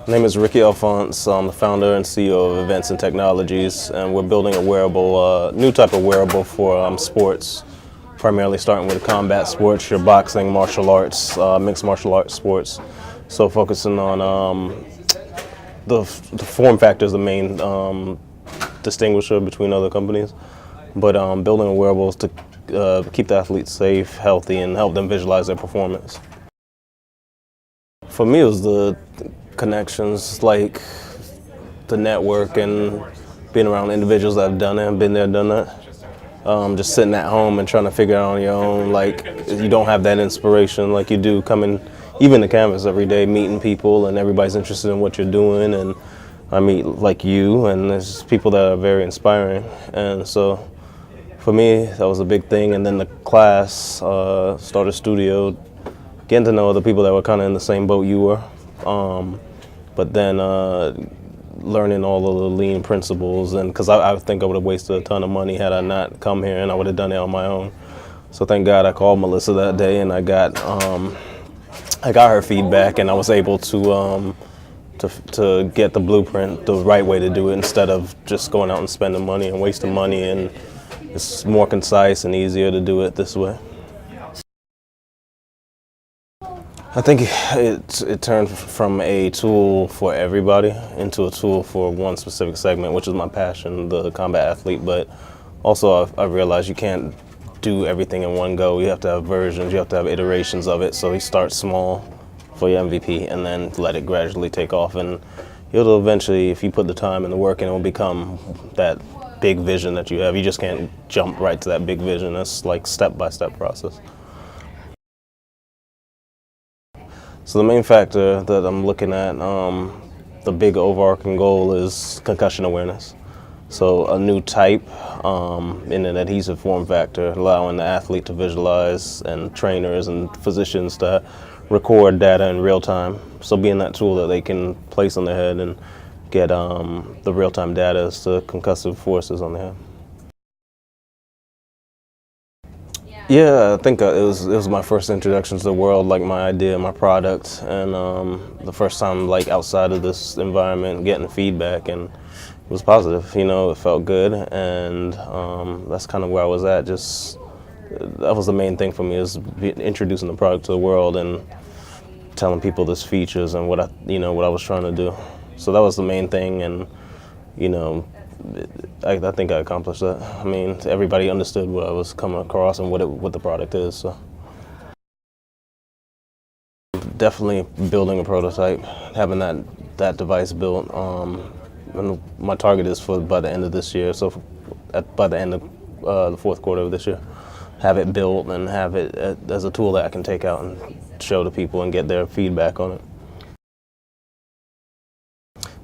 My name is Ricky Alphonse. I'm the founder and CEO of Events and Technologies, and we're building a wearable, new type of wearable for sports, primarily starting with combat sports, your boxing, martial arts, mixed martial arts sports. So focusing on the form factor is the main distinguisher between other companies, but building a wearable is to keep the athletes safe, healthy, and help them visualize their performance. For me, it was the connections, like the network and being around individuals that have done it and been there, done that. Just sitting at home and trying to figure it out on your own, like you don't have that inspiration like you do coming even to campus every day, meeting people, and everybody's interested in what you're doing. And I meet like you, and there's people that are very inspiring. And so for me, that was a big thing. And then the class, started studio, getting to know other people that were kind of in the same boat you were. But then learning all of the lean principles, and because I think I would have wasted a ton of money had I not come here, and I would have done it on my own. So thank God I called Melissa that day, and I got her feedback, and I was able to get the blueprint, the right way to do it, instead of just going out and spending money and wasting money. And it's more concise and easier to do it this way. I think it turned from a tool for everybody into a tool for one specific segment, which is my passion, the combat athlete. But also I realized you can't do everything in one go. You have to have versions, you have to have iterations of it. So you start small for your MVP and then let it gradually take off. And it'll eventually, if you put the time and the work in, it will become that big vision that you have. You just can't jump right to that big vision. It's like step-by-step process. So the main factor that I'm looking at, the big overarching goal is concussion awareness. So a new type in an adhesive form factor, allowing the athlete to visualize, and trainers and physicians to record data in real time. So being that tool that they can place on their head and get the real-time data as to concussive forces on their head. Yeah, I think it was my first introduction to the world, like my idea, my product, and the first time like outside of this environment getting feedback, and it was positive. You know, it felt good, and that's kind of where I was at. Just that was the main thing for me, is introducing the product to the world and telling people this features and what I was trying to do. So that was the main thing, and you know, I think I accomplished that. I mean, everybody understood what I was coming across and what the product is. So definitely building a prototype, having that device built. And my target is by the end of this year. So by the end of the fourth quarter of this year, have it built and have it as a tool that I can take out and show to people and get their feedback on it.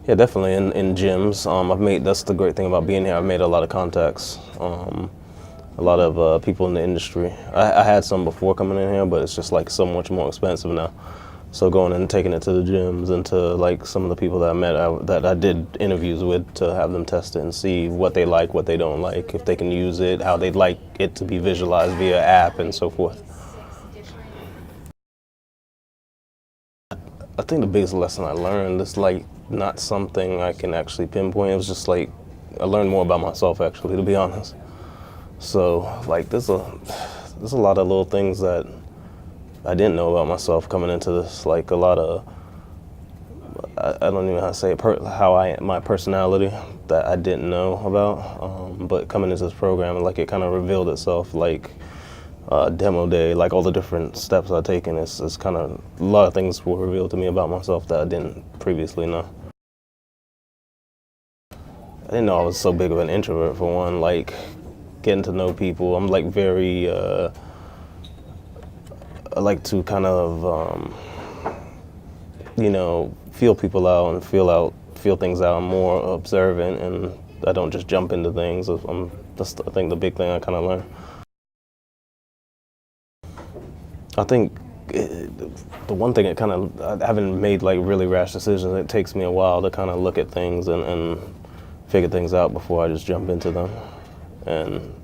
Yeah, definitely in gyms. That's the great thing about being here. I've made a lot of contacts, a lot of people in the industry. I had some before coming in here, but it's just like so much more expensive now. So going and taking it to the gyms and to like some of the people that I met, that I did interviews with, to have them test it and see what they like, what they don't like, if they can use it, how they'd like it to be visualized via app and so forth. I think the biggest lesson I learned is like not something I can actually pinpoint. It was just like I learned more about myself, actually, to be honest. So like there's a lot of little things that I didn't know about myself coming into this. Like a lot of I don't even know how to say it, my personality that I didn't know about. But coming into this program, like it kind of revealed itself. Like demo day, like all the different steps I've taken, it's kind of a lot of things were revealed to me about myself that I didn't previously know. I didn't know I was so big of an introvert, for one. Like getting to know people, I'm like very I like to kind of feel people out and feel things out. I'm more observant, and I don't just jump into things. That's I think the big thing I kind of learned. I think the one thing I haven't made like really rash decisions. It takes me a while to kind of look at things and figure things out before I just jump into them. And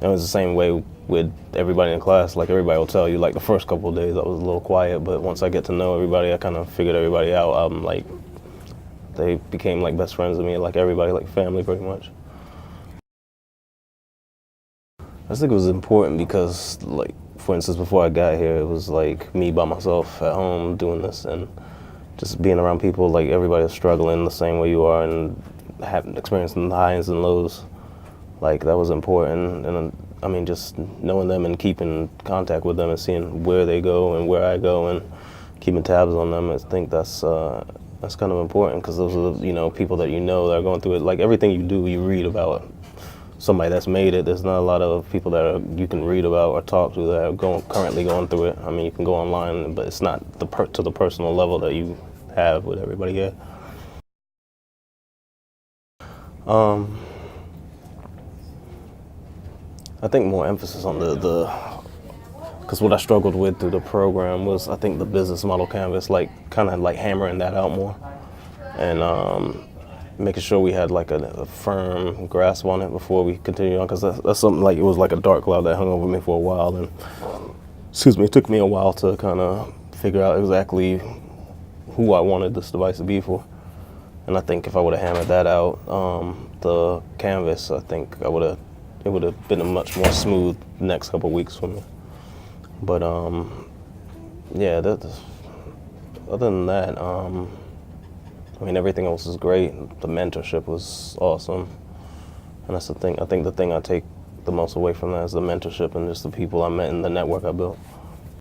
it was the same way with everybody in class. Like everybody will tell you, like the first couple of days I was a little quiet, but once I get to know everybody, I kind of figured everybody out. I'm like they became like best friends with me, like everybody, like family pretty much. I just think it was important because, like, for instance, before I got here, it was like me by myself at home doing this, and just being around people, like everybody is struggling the same way you are and having experiencing the highs and lows. Like, that was important. And I mean, just knowing them and keeping contact with them and seeing where they go and where I go and keeping tabs on them, I think that's kind of important, because those are the, you know, people that you know that are going through it. Like, everything you do, you read about somebody that's made it. There's not a lot of people that you can read about or talk to that are currently going through it. I mean, you can go online, but it's not to the personal level that you have with everybody here. I think more emphasis on because what I struggled with through the program was, I think, the business model canvas, like kind of like hammering that out more, and making sure we had like a firm grasp on it before we continue on, because that's something, like, it was like a dark cloud that hung over me for a while, and it took me a while to kind of figure out exactly who I wanted this device to be for. And I think if I would have hammered that out, the canvas, I think it would have been a much more smooth next couple of weeks for me. But yeah, other than that, I mean, everything else is great. The mentorship was awesome, and that's the thing. I think the thing I take the most away from that is the mentorship and just the people I met and the network I built.